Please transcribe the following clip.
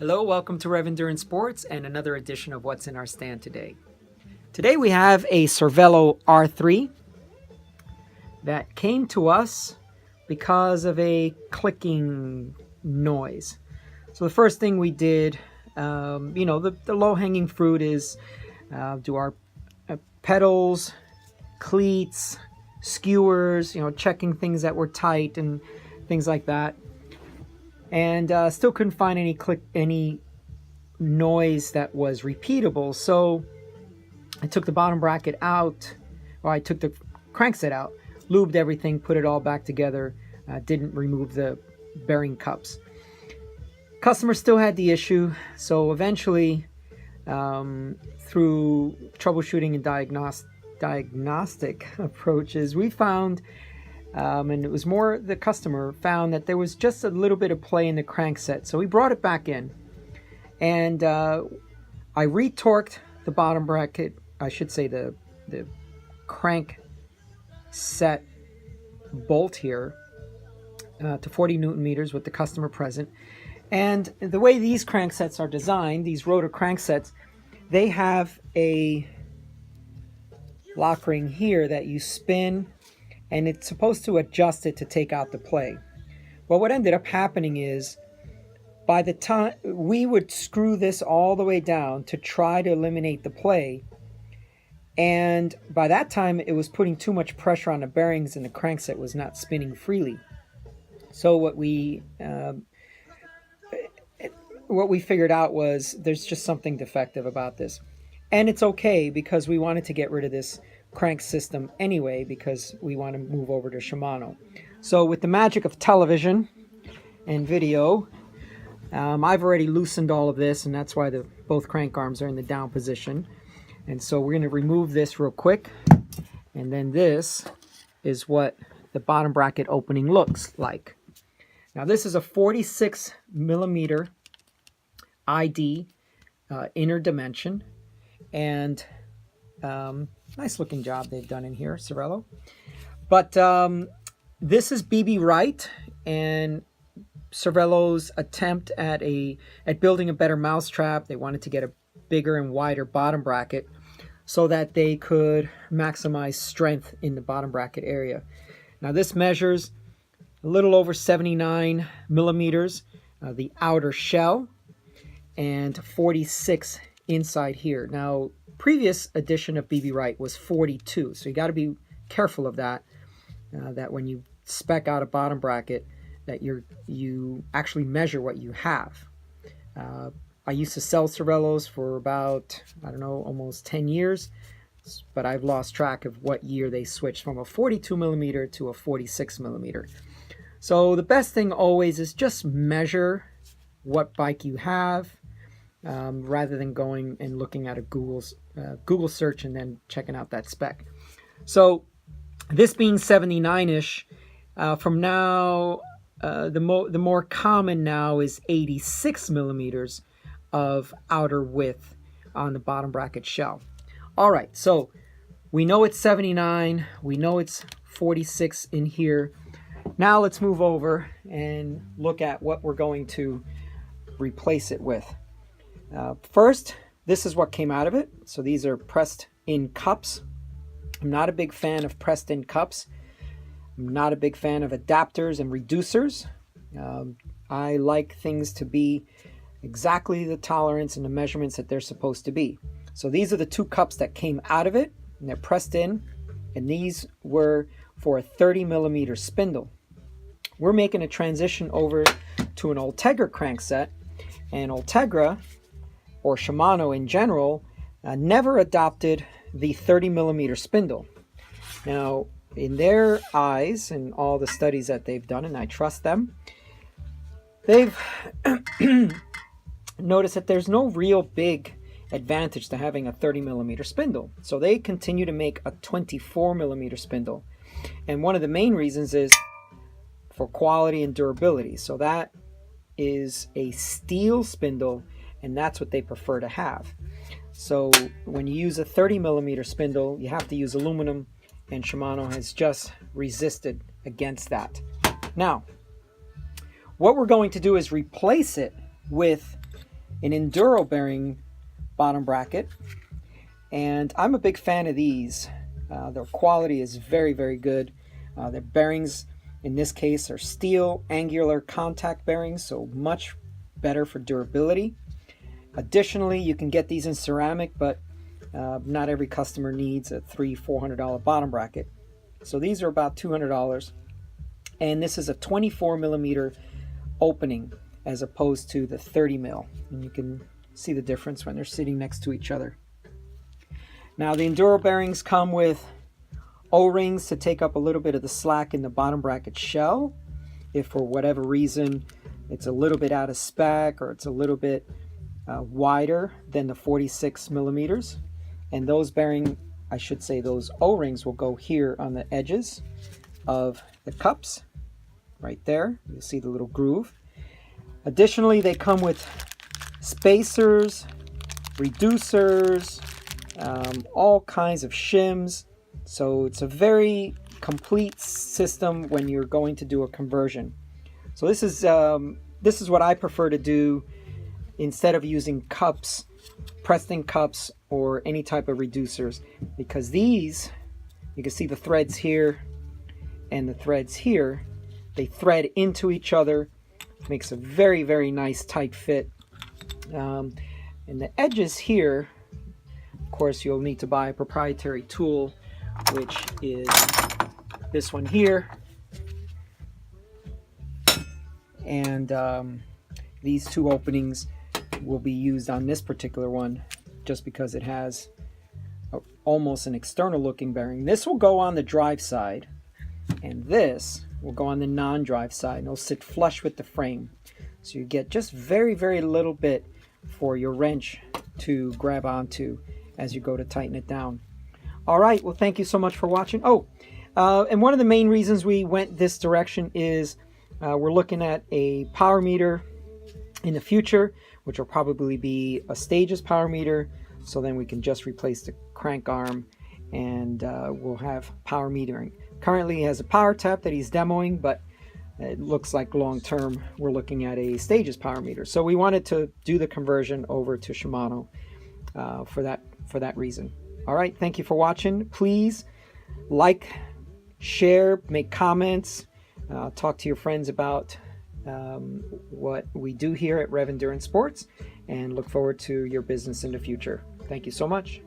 Hello, welcome to Rev Endurance Sports and another edition of What's in Our Stand today. Today we have a Cervelo R3 that came to us because of a clicking noise. So the first thing we did, the low-hanging fruit is do our pedals, cleats, skewers, checking things that were tight and things like that. And still couldn't find any noise that was repeatable. So I took the bottom bracket out, or I took the crankset out, lubed everything, put it all back together, didn't remove the bearing cups. Customer still had the issue, so eventually through troubleshooting and diagnostic approaches, we found, and it was more the customer found, that there was just a little bit of play in the crankset. So we brought it back in, and I retorqued the bottom bracket, I should say the crank set bolt here to 40 Newton meters with the customer present. And the way these cranksets are designed, these rotor cranksets, they have a lock ring here that you spin, and it's supposed to adjust it to take out the play. Well, what ended up happening is, by the time we would screw this all the way down to try to eliminate the play, and by that time it was putting too much pressure on the bearings and the crankset was not spinning freely. So what we figured out was there's just something defective about this. And it's okay, because we wanted to get rid of this crank system anyway, because we want to move over to Shimano. So with the magic of television and video, I've already loosened all of this, and that's why both crank arms are in the down position. And so we're going to remove this real quick, and then this is what the bottom bracket opening looks like. Now this is a 46 millimeter ID inner dimension, and nice looking job they've done in here, Cervelo. But this is BB Wright and Cervelo's attempt at building a better mousetrap. They wanted to get a bigger and wider bottom bracket so that they could maximize strength in the bottom bracket area. Now this measures a little over 79 millimeters, the outer shell, and 46 inside here. Now, previous edition of BB Wright was 42, so you got to be careful of that. That when you spec out a bottom bracket, that you actually measure what you have. I used to sell Cervelos for about, almost 10 years, but I've lost track of what year they switched from a 42 millimeter to a 46 millimeter. So the best thing always is just measure what bike you have, rather than going and looking at a Google search and then checking out that spec. So this being 79-ish, from now, the more common now is 86 millimeters of outer width on the bottom bracket shell. All right, so we know it's 79, we know it's 46 in here. Now let's move over and look at what we're going to replace it with. First, this is what came out of it. So these are pressed in cups. I'm not a big fan of pressed in cups. I'm not a big fan of adapters and reducers. I like things to be exactly the tolerance and the measurements that they're supposed to be. So these are the two cups that came out of it, and they're pressed in, and these were for a 30 millimeter spindle. We're making a transition over to an Ultegra crankset, and Ultegra, or Shimano in general, never adopted the 30 millimeter spindle. Now, in their eyes and all the studies that they've done, and I trust them, they've noticed that there's no real big advantage to having a 30 millimeter spindle. So they continue to make a 24 millimeter spindle. And one of the main reasons is for quality and durability. So that is a steel spindle, and that's what they prefer to have. So when you use a 30 millimeter spindle, you have to use aluminum, and Shimano has just resisted against that. Now, what we're going to do is replace it with an enduro bearing bottom bracket, and I'm a big fan of these. Their quality is very, very good. Their bearings in this case are steel angular contact bearings, so much better for durability. Additionally, you can get these in ceramic, but not every customer needs a $300-400 bottom bracket. So these are about $200, and this is a 24 millimeter opening as opposed to the 30 mil, and you can see the difference when they're sitting next to each other. Now the enduro bearings come with O-rings to take up a little bit of the slack in the bottom bracket shell if for whatever reason it's a little bit out of spec or it's a little bit wider than the 46 millimeters. And those those O-rings will go here on the edges of the cups right there. You'll see the little groove. Additionally, they come with spacers, reducers, all kinds of shims. So it's a very complete system when you're going to do a conversion. So this is what I prefer to do instead of using cups, Preston cups, or any type of reducers, because these, you can see the threads here and the threads here, they thread into each other, makes a very, very nice tight fit. And the edges here, of course, you'll need to buy a proprietary tool, which is this one here. And these two openings will be used on this particular one just because it has almost an external looking bearing. This will go on the drive side, and this will go on the non-drive side, and it'll sit flush with the frame. So you get just very, very little bit for your wrench to grab onto as you go to tighten it down. All right, well, thank you so much for watching. And one of the main reasons we went this direction is we're looking at a power meter in the future, which will probably be a Stages power meter. So then we can just replace the crank arm and we'll have power metering. Currently he has a power tap that he's demoing, but it looks like long term we're looking at a Stages power meter. So we wanted to do the conversion over to Shimano for that reason. All right, thank you for watching. Please like, share, make comments, talk to your friends about what we do here at Rev Endurance Sports, and look forward to your business in the future. Thank you so much.